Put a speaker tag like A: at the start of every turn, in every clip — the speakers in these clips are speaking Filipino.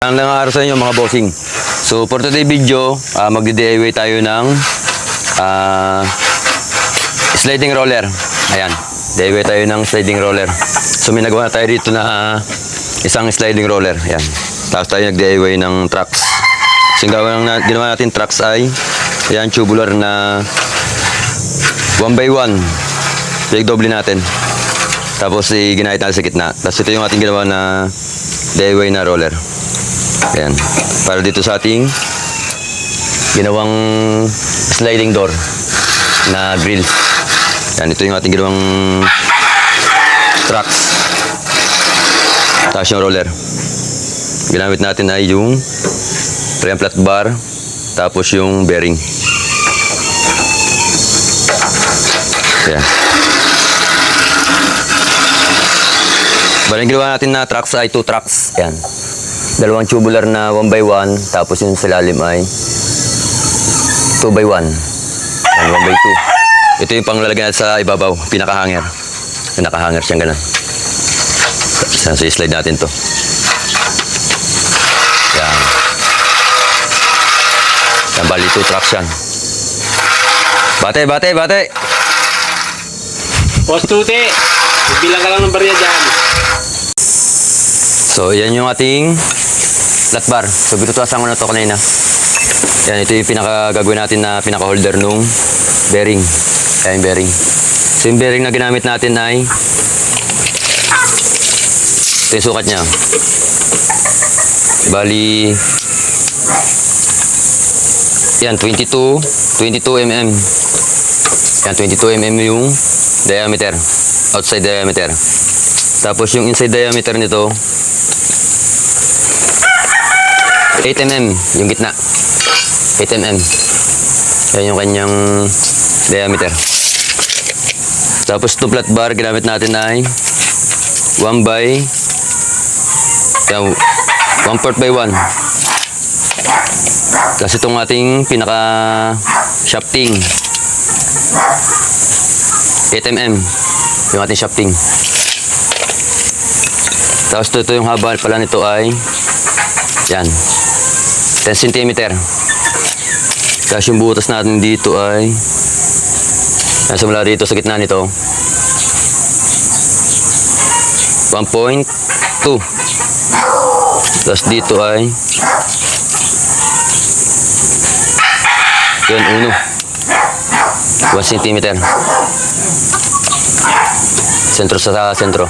A: Ang araw sa inyo mga bossing. So for today video, magdi-DIY tayo ng sliding roller. Ayan, DIY tayo ng sliding roller. So may nagawa tayo dito na isang sliding roller. Ayan. Tapos tayo nag-DIY ng trucks. So ginawa natin trucks ay ayan, tubular na 1x1. Pinag-doble natin. Tapos ginahit natin sa gitna. Tapos ito yung ating ginawa na DIY na roller. Ayan. Para dito sa ating ginawang sliding door na grills. Ayan. Ito yung ating ginawang trucks. Tapos yung roller. Ginamit natin ay yung flat bar. Tapos yung bearing. Ayan. Bali, ginawa natin na trucks ay 2 trucks. Ayan. Dalawang tubular na 1x1. Tapos yung sa lalim ay 2x1. Ayan, 1x2. Ito yung panglalagyan sa ibabaw. Pinaka-hanger. Pinaka-hanger siyang ganun. So, i-slide natin to. Ayan. Ayan, bali 2 trucks yan. Bate, bate, bate!
B: Boss Tuti, bilang ka lang ng barya dyan.
A: So, yan yung ating flat bar. So, bitutuasan ko na ito kanina. Yan, ito yung gagawin natin na pinaka-holder nung bearing. Yan yung bearing. So, yung bearing na ginamit natin ay ito yung sukat niya. Bali, yan, 22 mm. Yan, 22 mm yung diameter. Outside diameter. Tapos yung inside diameter nito 8 mm yung gitna. 8 mm. Yan yung kanyang diameter. Tapos itong flat bar ginamit natin ay 1/4 by 1. Kasi itong ating pinaka shafting 8 mm yung ating shafting. Tapos ito yung haba pala nito ay yan 10 cm. Tapos yung butas natin dito ay nasa mula dito sa gitna nito 1.2. Tapos dito ay yun 1 cm. Sentro sa sentro.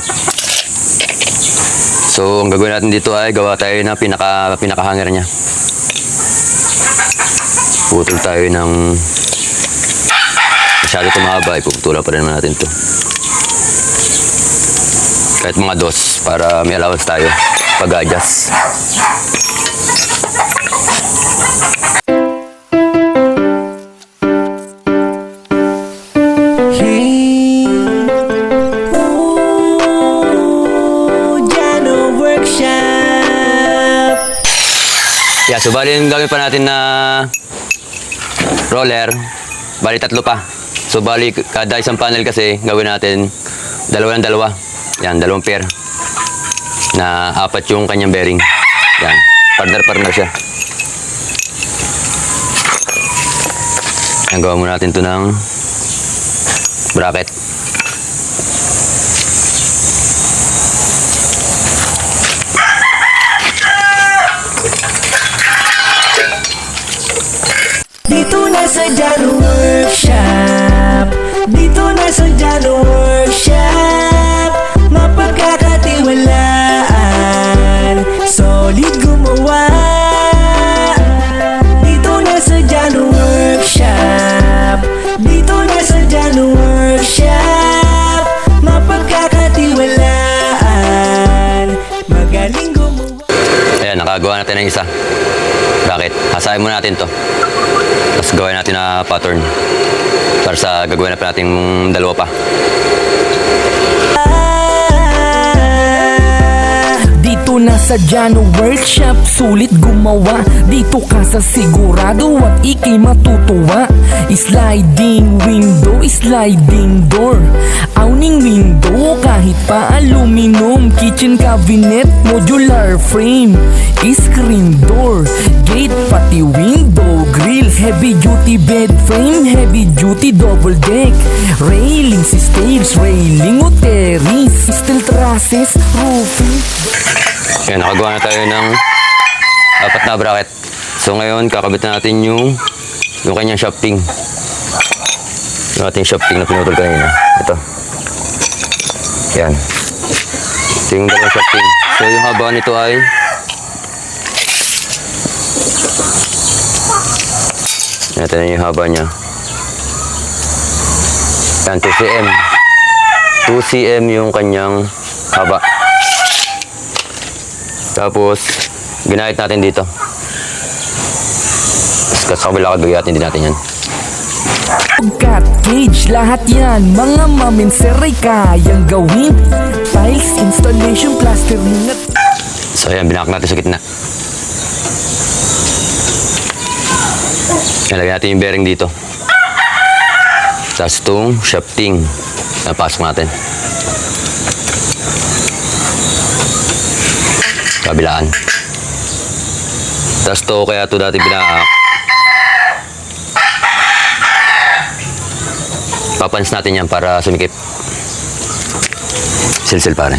A: So, ang gagawin natin dito ay gawa tayo ng pinaka-hanger niya. Putol tayo ng masyado ito mahaba. Ipuputulan pa rin naman natin ito. Kahit mga dos para may allowance tayo pag-adjust. Yeah, so bali yung gagawin pa natin na roller, bali 3 pa. So bali kada isang panel kasi gawin natin dalawa ng dalawa. Yan, 2 pair. Na 4 yung kanyang bearing. Yan, partner siya. Yan, gawa muna natin ito ng bracket.
C: Dito na sa Jano Workshop. Dito na sa Jano Workshop. Mapagkakatiwalaan, solid gumawa. Dito na sa Jano Workshop. Dito na sa Jano Workshop. Mapagkakatiwalaan, magaling gumawa.
A: Ayan, nakagawa natin ng isa. Bracket. Hasahin muna natin to. Tapos gawin natin na pattern para sa gagawin natin dalawa pa.
C: Dito na sa Jano Workshop, sulit gumawa. Dito ka sa sigurado at ikay matutuwa. Sliding window, sliding door, awning window, kahit pa aluminum. Kitchen cabinet, modular frame, screen duty bed frame, heavy duty double deck. Railings, stage, railing o terrace. Steel trusses, roofing.
A: Yan, nakagawa na tayo ng 4 na bracket. So ngayon, kakabit na natin yung kanyang shafting. Yung ating shafting na pinutol kanina. Ito. Yan. Ito yung dalawang shafting. So yung haba nito ay natin yung haba niya. Yan, 2 cm. 2 cm yung kanyang haba. Tapos, ginahit natin dito. Tapos sa kabila kagayatin din natin yan.
C: Cut cage, lahat yan mga maminser ay kayang gawin. Tiles, installation, plaster na.
A: So ayan, binak natin sa gitna. Lagyan natin yung bearing dito. Tapos itong shafting. Napasok natin. Kabilaan. Tapos to, kaya to dati binak. Papans natin yan para sumikip. Silsil pare.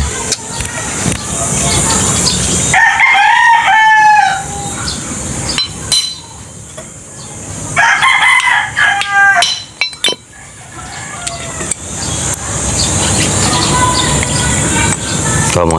A: Tama.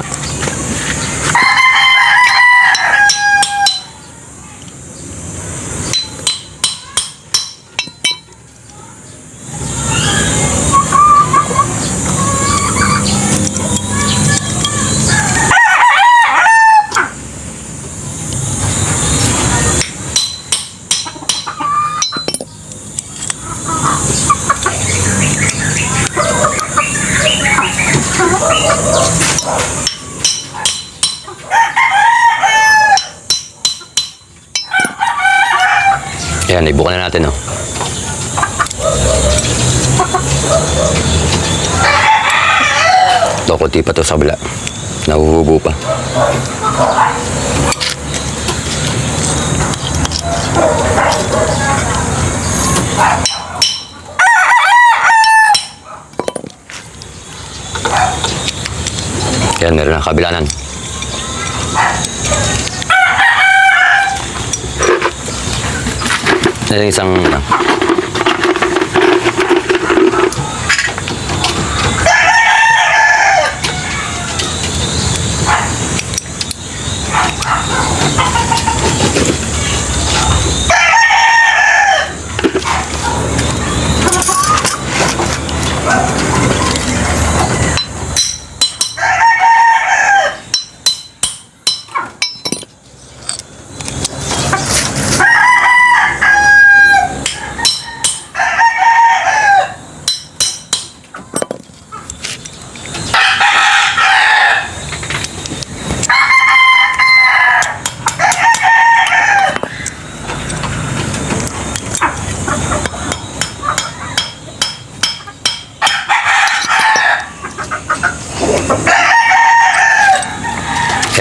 A: Ayan, ibukan na natin, oh. Ito, kunti pa to sa kabila. Nahuhubo pa. Ayan, meron na kabilanan. Yung isang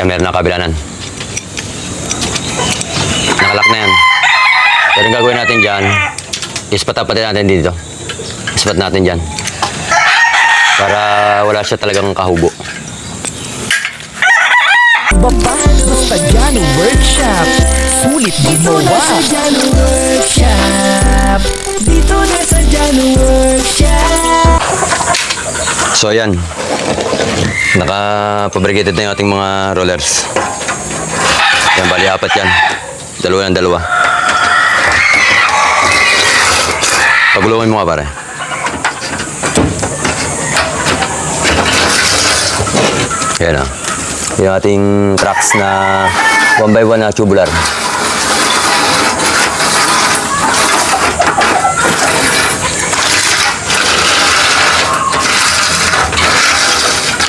A: kaya meron na kabilanan. Nakalak na yan. Pero yung gagawin natin dyan, ispatapatin natin dito. Ispat natin dyan. Para wala siya talagang kahubo.
C: Baba, basta dyan workshop. Sulit gumawa sa dyan workshop. Dito na sa dyan workshop.
A: So ayan, naka-fabricated na yung ating mga rollers. Yan, bali 4 yan. 2 ng 2. Pagulungan mo nga pare. Yan ah. Yung ating tracks na 1x1 na tubular.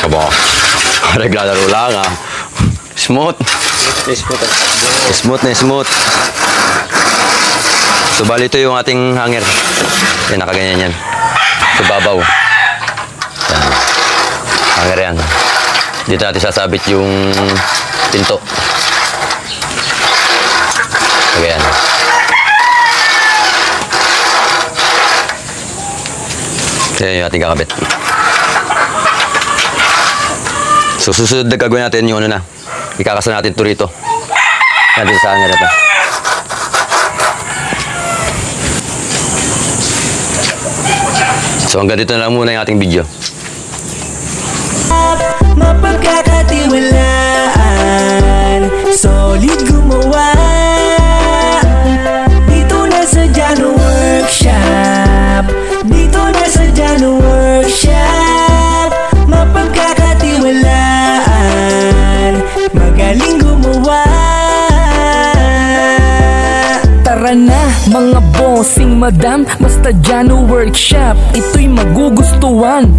A: Aba, reglalaro lang ah. Smooth. Smooth na smooth. So bali ito yung ating hanger. Yan, nakaganyan yan. Sa babaw. Yan. Hanger yan. Dito natin sasabit yung pinto. Kaya yan. Kaya yung ating kakabit. So, susunod na gagawin natin yung ano na. Ikakasa natin ito rito. Yan, dito sa kanya rito. So, hanggang dito na lang muna yung ating video.
D: Mapagkakatiwalaan, solid gumawa. Dito na sa Jano Workshop, dito na sa Jano Workshop. Mapagkakatiwalaan, magaling gumawa.
C: Tara na mga bossing madam, basta Jano Workshop, ito'y magugustuhan.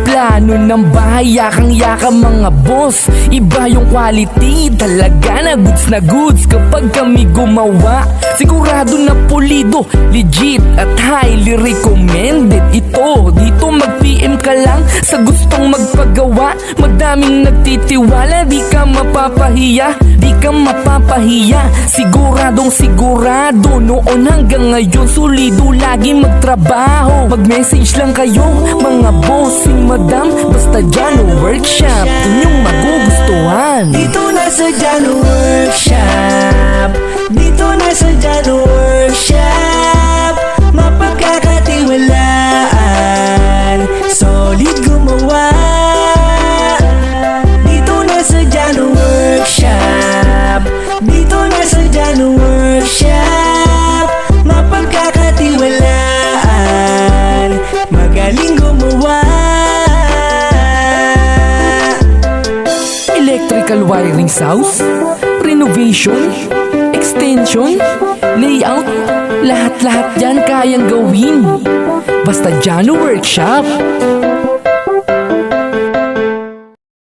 C: Plano ng bahay, yakang-yaka mga boss. Iba yung quality, talaga na goods kapag kami gumawa. Sigurado na pulido, legit at highly recommended. Ito, dito mag-PM ka lang sa gustong magpagawa. Madaming nagtitiwala, di ka mapapahiya, di ka mapapahiya. Siguradong sigurado, noon hanggang ngayon solido lagi magtrabaho. Mag-message lang kayo mga bossing madam, basta Jano Workshop, inyong magugustuhan.
D: Dito na sa Jano Workshop, dito na sa Jano Workshop. Mapagkakatiwalaan, solid gumawa. Dito na sa Jano Workshop, dito na sa Jano Workshop. Mapagkakatiwalaan, magaling gumawa.
C: Electrical wiring house, renovation, extension, layout, lahat-lahat yan kayang gawin. Basta Jano Workshop.